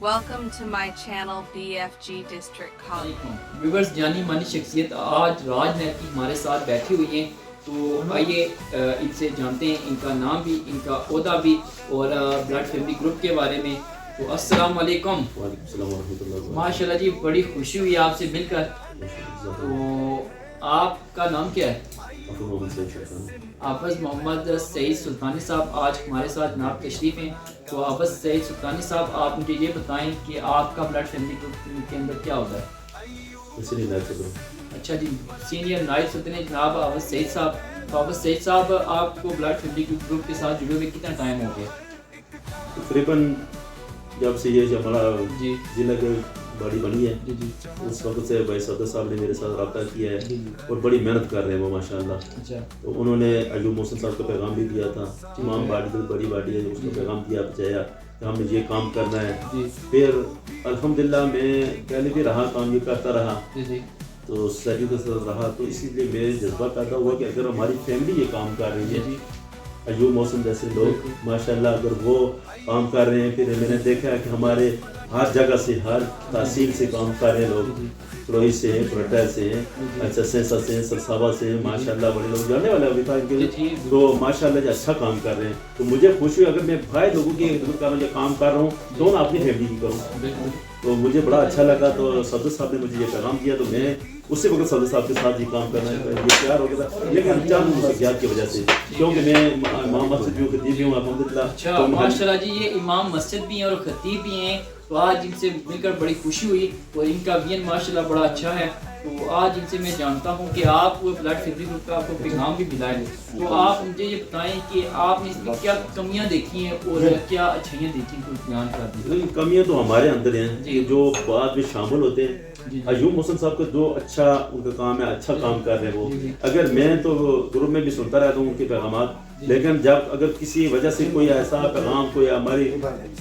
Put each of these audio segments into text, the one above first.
Welcome to my channel BFG District College. Viewers جانی مانی شخصیت آج راج محل کی ہمارے ساتھ بیٹھی ہوئی ہیں، تو آئیے ان سے جانتے ہیں ان کا نام بھی، ان کا عہدہ بھی اور بلڈ فیملی گروپ کے بارے میں۔ تو السلام علیکم۔ وعلیکم السلام ورحمۃ اللہ وبرکاتہ۔ ماشاء اللہ جی، بڑی خوشی ہوئی آپ سے مل کر۔ تو آپ کا نام کیا ہے؟ حافظ محمد سعید سلطانی صاحب آج ہمارے ساتھ ناب تشریف ہیں۔ تو حافظ سعید سلطانی صاحب، آپ مجھے یہ بتائیں کہ آپ کا بلڈ فیملی گروپ کے اندر کیا ہوتا ہے؟ اچھا جی، سینئر نائب صدر ہیں جناب حافظ سعید صاحب۔ تو حافظ سعید صاحب، آپ کو بلڈ فیملی گروپ کے ساتھ جڑے ہوئے کتنا ٹائم ہو گیا؟ تقریباً جب سے یہ ہمارا جی ضلع کی باڈی بنی ہے، جی جی اس وقت سے بھائی صدر صاحب نے میرے ساتھ رابطہ کیا ہے اور بڑی محنت کر رہے ہیں وہ ماشاء اللہ۔ اچھا تو انہوں نے ایوب محسن صاحب کا پیغام بھی دیا تھا، تمام باڈی تو بڑی باڈی ہے، اس کا پیغام دیا بچایا کہ ہم نے یہ کام کرنا ہے۔ جی پھر الحمدللہ میں پہلے بھی رہا، کام یہ کرتا رہا، جی جی تو سچی کے ساتھ رہا، تو اسی لیے میرے جذبہ پیدا ہوا کہ اگر ہماری فیملی یہ کام کر رہی ہے، ایوب محسن جیسے لوگ ماشاءاللہ اگر وہ کام کر رہے ہیں، پھر میں نے دیکھا ہے کہ ہمارے ہر جگہ سے، ہر تحصیل سے کام کر رہے ہیں لوگ، پروئی سے ہیں، پروٹیل سے ہیں، اچھا سینسا سے ہیں، سرسابا سے ہیں، ماشاءاللہ بڑے لوگ جانے والے ابھی تھا ان کے، تو ماشاءاللہ جو اچھا کام کر رہے ہیں، تو مجھے خوشی اگر میں بھائی لوگوں کی خدمت کر رہا ہوں یا کام کر رہا ہوں تو میں اپنی فیملی کی کروں، تو مجھے بڑا اچھا لگا۔ تو صدر صاحب نے مجھے یہ پیغام دیا، تو میں اسی وقت صدر صاحب کے ساتھ یہ کام کرنا ہے، یہ تیار ہو گیا تھا، لیکن چند مصروفیات کی وجہ سے، کیونکہ میں امام مسجد بھی ہوں، خطیب بھی ہوں الحمدللہ۔ اچھا ماشاء اللہ جی، یہ امام مسجد بھی ہیں اور خطیب بھی ہیں، تو آج ان سے مل کر بڑی خوشی ہوئی اور ان کا وین ماشاء اللہ بڑا اچھا ہے۔ تو آج ان سے میں جانتا ہوں کہ آپ کو بلڈ فیملی گروپ کا آپ کو پیغام بھی ملا ہے، تو آپ مجھے یہ بتائیں کہ آپ نے اس میں کیا کمیاں دیکھی ہیں اور کیا اچھائیاں دیکھی ہیں، کچھ بیان کر دیجیے۔ کمیاں تو ہمارے اندر ہیں کہ جو بعد میں شامل ہوتے ہیں، ایوب محسن صاحب کا جو اچھا ان کا کام ہے، اچھا کام کر رہے ہیں وہ، اگر میں تو گروپ میں بھی سنتا رہتا ہوں ان کے پیغامات، لیکن جب اگر کسی وجہ سے کوئی ایسا پیغام کوئی ہماری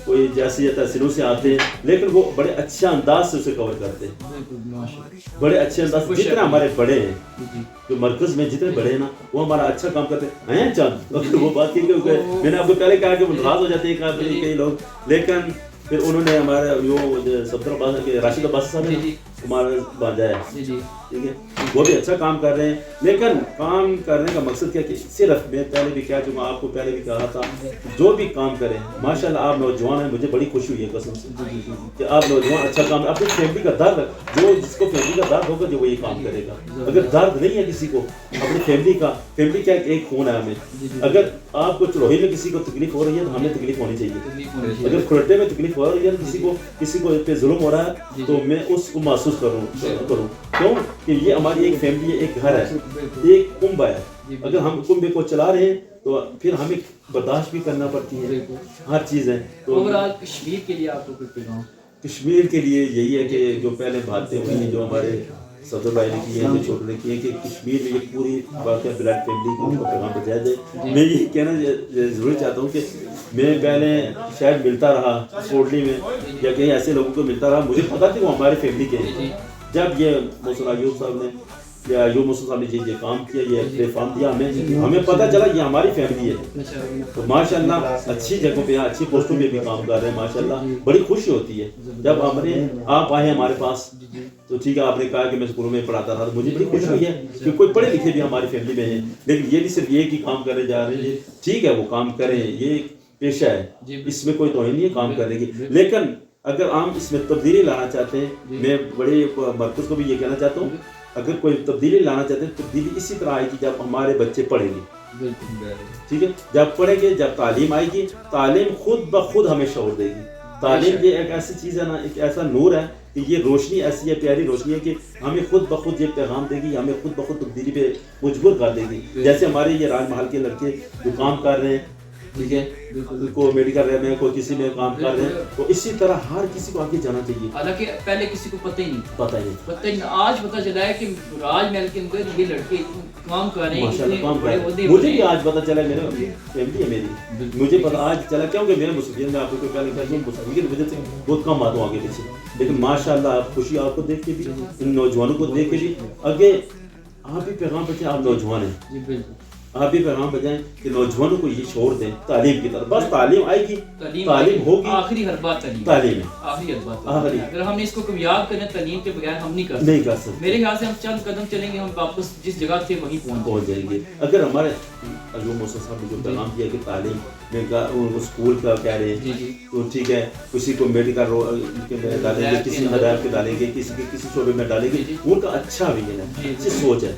کوئی جیسی تحصیلوں سے آتے ہیں، لیکن وہ بڑے اچھے انداز سے اسے کور کرتے ہیں، بڑے اچھے انداز سے، جتنے ہمارے بڑے ہیں جو مرکز میں جتنے بڑے ہیں نا، وہ ہمارا اچھا کام کرتے ہیں چند وہ بات کی کہ میں نے آپ کو پہلے کہا کہ وہ ناراض ہو جاتے ہیں کئی لوگ، لیکن پھر انہوں نے ہمارے جو صدر عباس کے راشد عباس صاحب نے ہمارا بھانجا ہے، ٹھیک ہے، وہ بھی اچھا کام کر رہے ہیں، لیکن کام کرنے کا مقصد کیا کہ صرف میں پہلے بھی کہہ چکا، آپ کو پہلے بھی کہا تھا، جو بھی کام کریں ماشاءاللہ آپ نوجوان ہیں، مجھے بڑی خوشی ہوئی ہے قسم سے کہ آپ نوجوان اچھا کام، اپنی فیملی کا درد، جو جس کو فیملی کا درد ہوگا جو وہ یہ کام کرے گا، اگر درد نہیں ہے کسی کو اپنی فیملی کا، فیملی کیا ایک خون ہے ہمیں، اگر آپ کو چڑوہی میں کسی کو تکلیف ہو رہی ہے تو ہمیں تکلیف ہونی چاہیے، اگر کھرٹے میں تکلیف ہو رہی ہے کسی کو پہ ظلم ہو رہا ہے تو میں اس کو محسوس کروں، کیوں کہ یہ ہماری ایک فیملی ہے، ایک گھر ہے، ایک کنبہ ہے، اگر ہم کنبے کو چلا رہے ہیں تو پھر ہمیں برداشت بھی کرنا پڑتی ہے ہر چیز ہے۔ تو اوورآل کشمیر کے لیے آپ کو کوئی پیغام؟ کشمیر کے لیے یہی ہے کہ جو پہلے باتیں ہوئی ہیں جو ہمارے صدر بھائی نے کی ہیں، جو چھوٹے نے کی ہیں، کہ کشمیر میں یہ پوری واقعہ بلڈ فیملی کو ان کو پیغام پہنچایا جائے۔ میں یہ کہنا ضروری چاہتا ہوں کہ میں پہلے شاید ملتا رہا کوٹلی میں یا کہیں ایسے لوگوں کو ملتا رہا، مجھے پتا تھا وہ ہمارے فیملی کے ہیں، جب یہ محسن ایوب صاحب نے یا ایوب محسن صاحب نے یہ کام کیا، یہ پلیٹ فارم دیا ہمیں پتہ چلا یہ ہماری فیملی ہے، تو ماشاءاللہ اچھی جگہوں پہ اچھی پوسٹوں پہ بھی کام کر رہے ہیں، ماشاءاللہ بڑی خوشی ہوتی ہے جب آپ آئے ہیں ہمارے پاس، تو ٹھیک ہے آپ نے کہا کہ میں اسکولوں میں پڑھاتا تھا، تو مجھے بڑی خوشی ہوئی ہے کہ کوئی پڑھے لکھے بھی ہماری فیملی میں ہیں، لیکن یہ بھی صرف یہ کہ کام کرنے جا رہے ہیں، ٹھیک ہے وہ کام کریں، یہ پیشہ ہے، اس میں کوئی توہین نہیں ہے کام کرنے کی، لیکن اگر ہم اس میں تبدیلی لانا چاہتے ہیں، میں بڑے مرکز کو بھی یہ کہنا چاہتا ہوں، اگر کوئی تبدیلی لانا چاہتے ہیں، تبدیلی اسی طرح آئے گی جب ہمارے بچے پڑھیں گے، ٹھیک ہے، جب پڑھیں گے، جب تعلیم آئے گی، تعلیم خود بخود ہمیں شعور دے گی، تعلیم یہ ایک ایسی چیز ہے نا، ایک ایسا نور ہے کہ یہ روشنی ایسی ہے، پیاری روشنی ہے کہ ہمیں خود بخود یہ پیغام دے گی، ہمیں خود بخود تبدیلی پہ مجبور کر دے گی، جیسے ہمارے یہ راج محل کے لڑکے جو کام کر رہے ہیں، ٹھیک ہے، کوئی میڈیکل رہے میں، کوئی کسی میں کام کر رہے ہیں، تو اسی طرح ہر کسی کو آگے جانا چاہیے، حالانکہ پہلے کسی کو پتہ ہی نہیں پتہ ہی نہیں، آج پتہ چلا ہے کہ راج محل کے اندر یہ لڑکے کام کر رہے ہیں، ماشاءاللہ کام کر رہے ہیں، مجھے بھی آج پتہ چلا، میرے فیملی ہے میری، مجھے پتہ آج چلا، کیونکہ میرے مسلمان میں آپ کو پہلے کہا کہ مسلمان کی وجہ سے بہت کم آتا ہوں آگے پیچھے، لیکن ماشاءاللہ خوشی آپ کو دیکھ کے بھی، ان نوجوانوں کو دیکھ کے بھی، آگے آپ بھی پیغام پہنچے، آپ نوجوان ہیں، آپ بھی پیغام بجائیں کہ نوجوانوں کو یہ چھوڑ دیں تعلیم کی طرف. بس تعلیم آئے گی, تعلیم ہوگی, آخری ہر بات تعلیم ہے, آخری ہر بات. اگر ہم نے اس کو کامیاب کرنا تعلیم کے بغیر ہم نہیں کر سکتے. میرے خیال سے ہم چند قدم چلیں گے ہم واپس جس جگہ تھے وہیں پہنچ جائیں گے. اگر ہمارے ایوب موسیٰ صاحب نے جو پیغام دیا کہ تعلیم میں اسکول کا کہہ رہے ہیں تو ٹھیک ہے, کسی کو میڈیکل میں ڈالیں گے, کسی ہدایت پہ ڈالیں گے, کسی شعبے میں ڈالیں گے, ان کا اچھا ویژن ہے, اچھی سوچ ہے.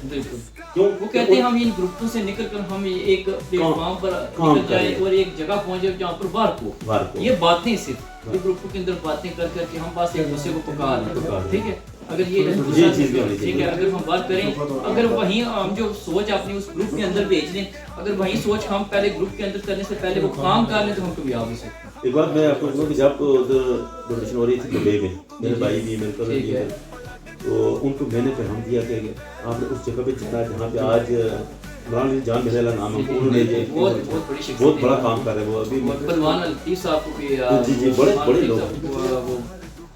کیوں وہ کہتے ہیں ہم ان گروپوں سے نکل کر ہم ایک پلیٹ فارم پر نکل جائیں اور ایک جگہ پہنچ جائیں جہاں پر باہر کو یہ باتیں صرف یہ گروپوں کے اندر باتیں کر کر کے ہم بس ایک دوسرے کو پکار ہیں. ٹھیک ہے, اگر یہ چیز ٹھیک ہے, اگر ہم بات کریں, اگر وہیں ہم جو سوچ اپنی اس گروپ کے اندر بھیج دیں, اگر وہیں سوچ ہم پہلے گروپ کے اندر کرنے سے پہلے وہ کام کر لیں تو ہم کامیاب ہو سکتے ہیں. ایک بات میں آپ کو بتاؤں کہ جب ڈونیشن ہو رہی تھی دبئی میں, میرے بھائی بھی میرے کزن بھی, تو ان کو میں نے پیغام دیا کہ آپ نے اس جگہ پہ جہاں پہ آج عمران جان میرے اللہ نام ہے, انہوں نے یہ بہت بڑا کام کر رہے ہیں. وہ ابھی پروان لطیف صاحب کو بھی جی بڑے لوگ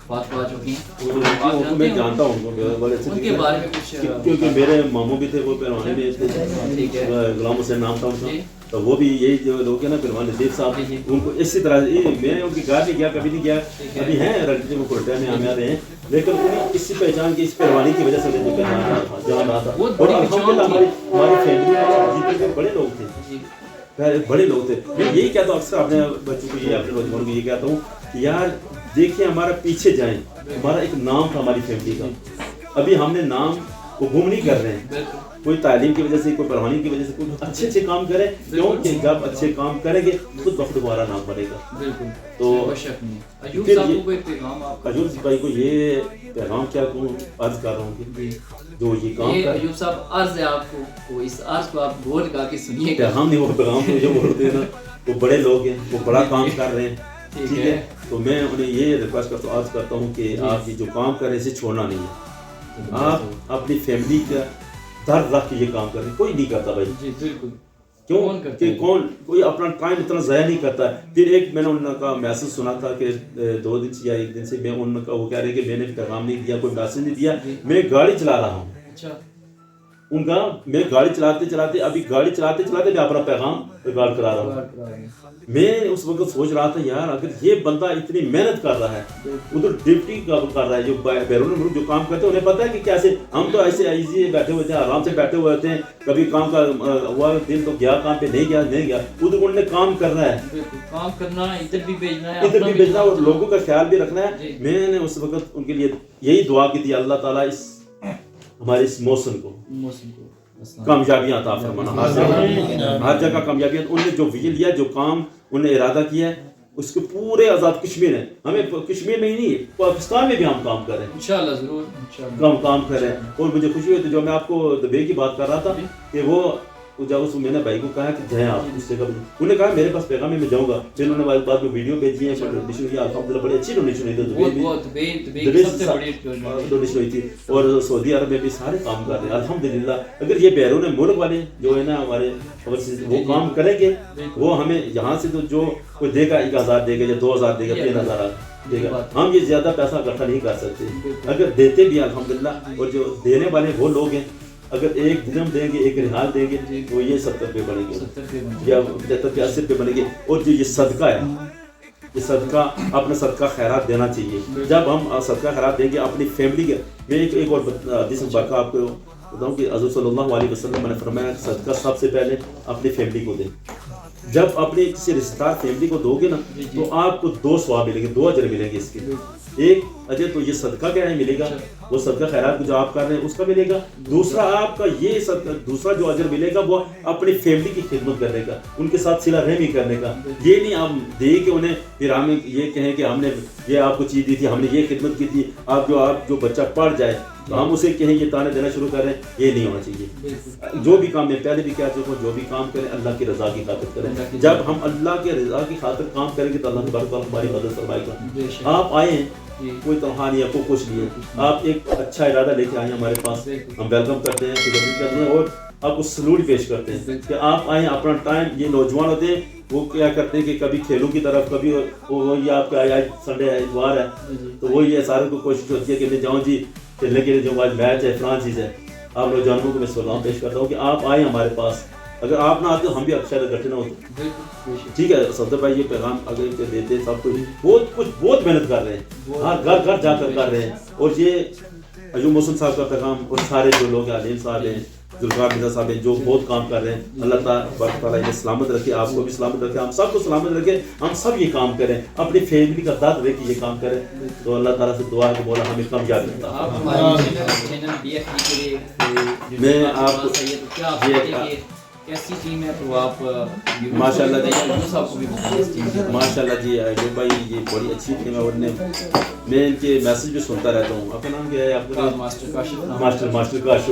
بات پا چکی ہیں, میں جانتا ہوں ان کو بڑے اچھے, ان کے بارے میں کچھ کیونکہ میرے ماموں بھی تھے, وہ پہلوانے میں تھے, غلام حسین نام تھا ان کا, تو وہ بھی یہی جو لوگ ہیں نا پہلوان لطیف صاحب, ان کو اسی طرح میں ان کی گھر نہیں گیا, کبھی نہیں گیا, ابھی ہیں ریلیٹیو کوئٹہ میں ہمیں آ رہے ہیں, لیکن انہیں اسی پہچان کی اس پہلوانی کی وجہ سے جو جان رہا تھا. اور الحمدللہ ہماری فیملی میں جتنے بڑے لوگ تھے, بڑے لوگ تھے. میں یہی کہتا ہوں اکثر اپنے بچوں کو, یہ اپنے نوجوانوں کو یہ کہتا ہوں کہ یار دیکھیں ہمارا پیچھے جائیں, ہمارا ایک نام تھا ہماری فیملی کا, ابھی ہم نے نام کو گم نہیں کر رہے ہیں. کوئی تعلیم کی وجہ سے, کوئی پڑھانے کی وجہ سے, کوئی اچھے کام کرے, کیونکہ جب اچھے کام کریں گے خود وقت دوبارہ نام بنے گا. بالکل, تو ایوب بھائی کو یہ پیغام کیا عرض کر رہا ہوں کہ جو یہ کام ایوب صاحب عرض ہے آپ کو, اس عرض کو آپ غور لگا کے سنیے. پیغام نہیں, وہ پیغام کو جو بولتے ہیں نا, وہ بڑے لوگ ہیں, وہ بڑا کام کر رہے ہیں. ٹھیک ہے, تو میں انہیں یہ ریکویسٹ کرتا ہوں, عرض کرتا ہوں کہ آپ یہ جو کام کر رہے ہیں اسے چھوڑنا نہیں ہے. آپ اپنی فیملی کا درد رکھ کے یہ کام کر رہے ہیں, کوئی نہیں کرتا بھائی. جی بالکل, کیوں کہ کوئی اپنا ٹائم اتنا ضائع نہیں کرتا ہے. پھر ایک میں نے ان کا میسج سنا تھا کہ 2 دن سے یا 1 دن سے, میں ان کا وہ کہہ رہے کہ میں نے پیغام نہیں دیا, کوئی میسج نہیں دیا, میں گاڑی چلا رہا ہوں. اچھا, ان کا میں گاڑی چلاتے ابھی گاڑی چلاتے میں اپنا پیغام ریکارڈ کرا رہا ہوں. میں اس وقت سوچ رہا تھا یار اگر یہ بندہ اتنی محنت کر رہا ہے, ادھر ڈیوٹی کر رہا ہے, جو بیرون ملک جو کام کرتے ہیں انہیں پتہ ہے کہ کیسے, ہم تو ایسے ایزی بیٹھے ہوئے تھے, آرام سے بیٹھے ہوئے ہوتے ہیں, کبھی کام کا ہوا دن تو گیا کام پہ, نہیں گیا, ادھر انہوں نے کام کرنا ہے, کام کرنا ہے, ادھر بھی بھیجنا اور لوگوں کا خیال بھی رکھنا ہے. میں نے اس وقت ان کے لیے یہی دعا کی تھی, اللہ تعالیٰ اس ہمارے اس موسم کو کامیابیاں عطا فرمانا, ہر جگہ کامیابیاں. انہوں نے جو ویژن لیا, جو کام انہوں نے ارادہ کیا ہے, اس کے پورے آزاد کشمیر ہے, ہمیں کشمیر میں ہی نہیں پاکستان میں بھی ہم کام کر رہے ہیں انشاءاللہ, ضرور کام کر رہے ہیں. اور مجھے خوشی ہوئی تھی جو میں آپ کو دبئی کی بات کر رہا تھا کہ وہ جب اس میں نے بھائی کو کہا کہ جائیں آپ اس جگہ, انہوں نے کہا میرے پاس پیغام ہے میں جاؤں گا. پھر انہوں نے بعد میں ویڈیو بھیجی ہے, ڈونیشن کی الحمدللہ بڑی اچھی ڈونیشن ہوئی تھی, اور سعودی عرب میں بھی سارے کام کر رہے ہیں الحمدللہ. اگر یہ بیرون ملک والے جو ہے نا ہمارے وہ کام کریں گے, وہ ہمیں یہاں سے تو جو کوئی دے گا 1000 دے گا یا 2000 دے گا 3000 دے گا, ہم یہ زیادہ پیسہ اکٹھا نہیں کر سکتے. اگر دیتے بھی الحمدللہ, اور جو دینے والے وہ لوگ ہیں, اگر 1 درہم دیں گے 1 ریال دیں گے تو یہ 70 روپے بنے گے یا 75 80 روپے بنے گے. اور جو یہ صدقہ ہے, یہ صدقہ اپنا صدقہ خیرات دینا چاہیے. جب ہم صدقہ خیرات دیں گے اپنی فیملی کے, میں ایک اور حدیث مبارکہ آپ کو بتاؤں کہ حضور صلی اللہ علیہ وسلم نے فرمایا کہ صدقہ سب سے پہلے اپنی فیملی کو دیں. جب اپنے کسی رشتہ دار فیملی کو دو گے نا تو آپ کو 2 ثواب ملیں گے, 2 اجر ملیں گے اس کے. ایک اجر تو یہ صدقہ کیا ہے ملے گا, وہ صدقہ خیرات کو جو آپ کر رہے ہیں اس کا ملے گا. دوسرا آپ کا یہ صدقہ, دوسرا جو اجر ملے گا وہ اپنی فیملی کی خدمت کرنے کا, ان کے ساتھ صلہ رحمی کرنے کا. یہ نہیں آپ دے کے انہیں پھر ہمیں یہ کہیں کہ ہم نے یہ آپ کو چیز دی تھی, ہم نے یہ خدمت کی تھی, آپ جو بچہ پڑھ جائے تو ہم اسے کہیں یہ تانے دینا شروع کریں. یہ نہیں ہونا چاہیے. جو بھی کام میں پہلے بھی کہہ چکا ہوں, جو بھی کام کریں اللہ کی رضا کی خاطر کریں. جب ہم اللہ کی رضا کی خاطر کام کریں گے تو اللہ تبارک و تعالیٰ ہماری مدد فرمائے گا. آپ آئے ہیں, کوئی تنخواہ نہیں ہے, کوئی کچھ نہیں ہے, آپ ایک اچھا ارادہ لے کے آئے ہیں ہمارے پاس, ہم ویلکم کرتے ہیں, خدمت کرتے ہیں اور آپ کو سلوٹ پیش کرتے ہیں کہ آپ آئیں. اپنا ٹائم, یہ نوجوان ہوتے ہیں وہ کیا کرتے ہیں کہ کبھی کھیلوں کی طرف, کبھی وہی آپ کا آج سنڈے ہے, اتوار ہے, تو وہی ہے سارے کو کوشش ہوتی ہے کہ میں جاؤں جی کھیلنے کے لیے, جو آج میچ ہے فلان چیز ہے. آپ نوجوانوں کو میں سلام پیش کرتا ہوں کہ آپ آئیں ہمارے پاس, اگر آپ نہ آتے ہم بھی شاید اکٹھے نہ ہوتے. ٹھیک ہے صدر بھائی یہ پیغام اگر دیتے ہیں سب کچھ بہت محنت کر رہے ہیں, ہر گھر گھر جا کر کر رہے ہیں. اور یہ ایوب محسن صاحب کا پیغام اور سارے جو لوگ ہیں, علیم صاحب ہیں, ذوالفقار مرزا صاحب ہیں, جو بہت کام کر رہے ہیں, اللہ تعالیٰ انہیں سلامت رکھے, آپ کو بھی سلامت رکھے, ہم سب کو سلامت رکھے, ہم سب یہ کام کریں, اپنی فیملی کا درد رہے کہ یہ کام کریں. تو اللہ تعالیٰ سے دعا ہے کہ مولا ہمیں کامیابی عطا فرمائے. میں آپ کو کیسی ٹیم ہے تو آپ ماشاء اللہ جی ایوب بھائی یہ بڑی اچھی ٹیم ہے. اور میں ان کے میسج بھی سنتا رہتا ہوں. آپ کا نام کیا ہے؟ آپ کا ماسٹر کاشف.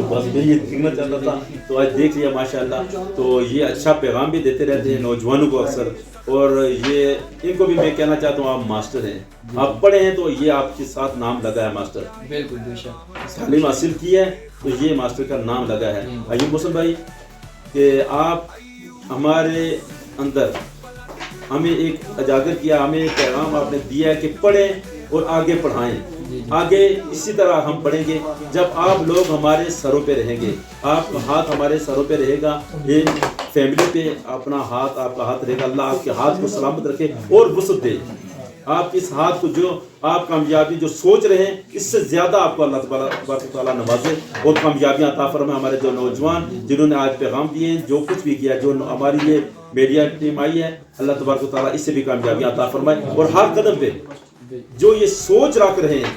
بس میں یہ دیکھنا چاہتا تھا تو آج دیکھ لیا ماشاء اللہ. تو یہ اچھا پیغام بھی دیتے رہتے ہیں نوجوانوں کو اکثر. اور یہ ان کو بھی میں کہنا چاہتا ہوں آپ ماسٹر ہیں, آپ پڑھے ہیں تو یہ آپ کے ساتھ نام لگا ہے ماسٹر. بالکل بے شک تعلیم حاصل کی ہے تو یہ ماسٹر کا نام لگا ہے. ایوب محسن بھائی کہ آپ ہمارے اندر ہمیں ایک اجاگر کیا, ہمیں ایک پیغام آپ نے دیا ہے کہ پڑھیں اور آگے پڑھائیں. آگے اسی طرح ہم پڑھیں گے جب آپ لوگ ہمارے سروں پہ رہیں گے, آپ کا ہاتھ ہمارے سروں پہ رہے گا, یہ فیملی پہ اپنا ہاتھ آپ کا ہاتھ رہے گا. اللہ آپ کے ہاتھ کو سلامت رکھے اور وسعت دے. آپ اس ہاتھ کو جو آپ کامیابی جو سوچ رہے ہیں اس سے زیادہ آپ کو اللہ تبارک تعالیٰ نوازے اور کامیابیاں عطا فرمائے. ہمارے جو نوجوان جنہوں نے آج پیغام دیے ہیں, جو کچھ بھی کیا, جو ہماری یہ میڈیا ٹیم آئی ہے, اللہ تبارک تعالیٰ اس سے بھی کامیابیاں عطا فرمائے. اور ہر قدم پہ جو یہ سوچ رکھ رہے ہیں,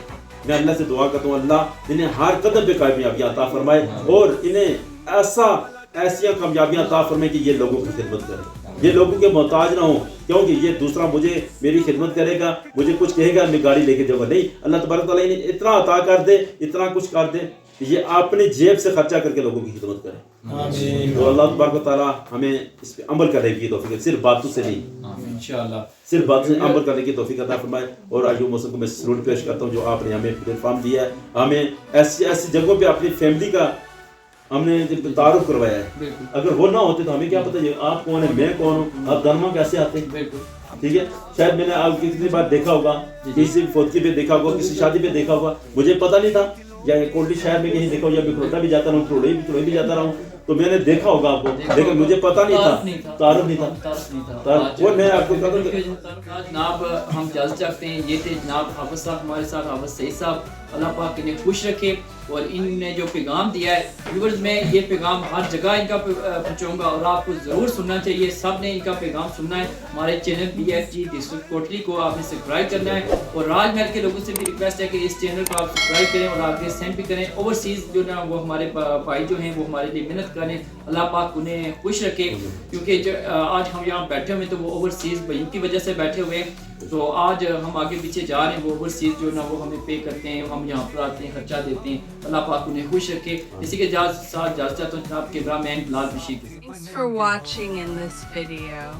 میں اللہ سے دعا کرتا ہوں اللہ انہیں ہر قدم پہ کامیابیاں عطا فرمائے اور انہیں ایسا کامیابیاں عطا فرمائے کہ یہ لوگوں کی خدمت کریں, یہ لوگوں کے محتاج نہ ہوں. کیونکہ یہ دوسرا مجھے میری خدمت کرے گا, مجھے کچھ کہے گا, میں گاڑی لے کے جاؤں گا. نہیں, اللہ تبارک تعالیٰ انہیں اتنا عطا کر دے, اتنا کچھ کر دے کہ یہ اپنی جیب سے خرچہ کر کے لوگوں کی خدمت کرے. تو اللہ تبارک تعالیٰ ہمیں اس پہ عمل کرنے کی توفیق, صرف باتوں سے نہیں, انشاءاللہ صرف باتوں سے عمل کرنے کی توفیق عطا فرمائے. اور ایوب محسن کو میں سلوٹ پیش کرتا ہوں جو آپ نے ہمیں پلیٹ فارم دیا ہے, ہمیں ایسی جگہوں پہ اپنی فیملی کا ہم نے تعارف کروایا ہے. اگر وہ نہ ہوتے تو ہمیں کیا پتہ یہ آپ کون ہیں, میں کون ہوں, آپ دنما کیسے آتے. ٹھیک ہے, شاید میں نے آپ کتنی بار دیکھا ہوگا, کسی فوتگی پہ دیکھا ہوگا, کسی شادی پہ دیکھا ہوگا, مجھے پتہ نہیں تھا, یا کوٹلی شہر میں کہیں دیکھا ہو, یا بکروٹا بھی جاتا رہا ہوں, تروڑے بھی جاتا رہا ہوں, تو میں نے دیکھا ہوگا آپ کو, لیکن مجھے پتہ نہیں تھا, تعارف نہیں تھا. اور میں آپ کو کہتا ہوں جناب ہم جلد چاہتے ہیں یہ تھے جناب حافظ صاحب ہمارے ساتھ, حافظ سعید صاحب, اللہ پاک انہیں خوش رکھے. اور ان نے جو پیغام دیا ہے ویورز, میں یہ پیغام ہر جگہ ان کا پہنچاؤں گا اور آپ کو ضرور سننا چاہیے. سب نے ان کا پیغام سننا ہے. ہمارے چینل BFG ڈسٹرکٹ کوٹلی کو آپ نے سبسکرائب کرنا ہے. اور راج محل کے لوگوں سے بھی ریکویسٹ ہے کہ اس چینل کو آپ سبسکرائب کریں اور آگے سینڈ بھی کریں. اوورسیز جو نا وہ ہمارے بھائی جو ہیں وہ ہمارے لیے محنت کریں, اللہ پاک انہیں خوش رکھے. کیونکہ جو آج ہم یہاں بیٹھے ہوئے ہیں تو وہ اوورسیز بھائیوں کی وجہ سے بیٹھے ہوئے ہیں. تو آج ہم آگے پیچھے جا رہے ہیں, وہ اوورسیز جو نا وہ ہمیں پے کرتے ہیں, ہم یہاں پر آتے ہیں, خرچہ دیتے ہیں. اللہ پاک انہیں خوش رکھے. اسی کے ساتھ جاتا ہوں جناب cameraman Bilal Bashir. Thanks for watching in this video.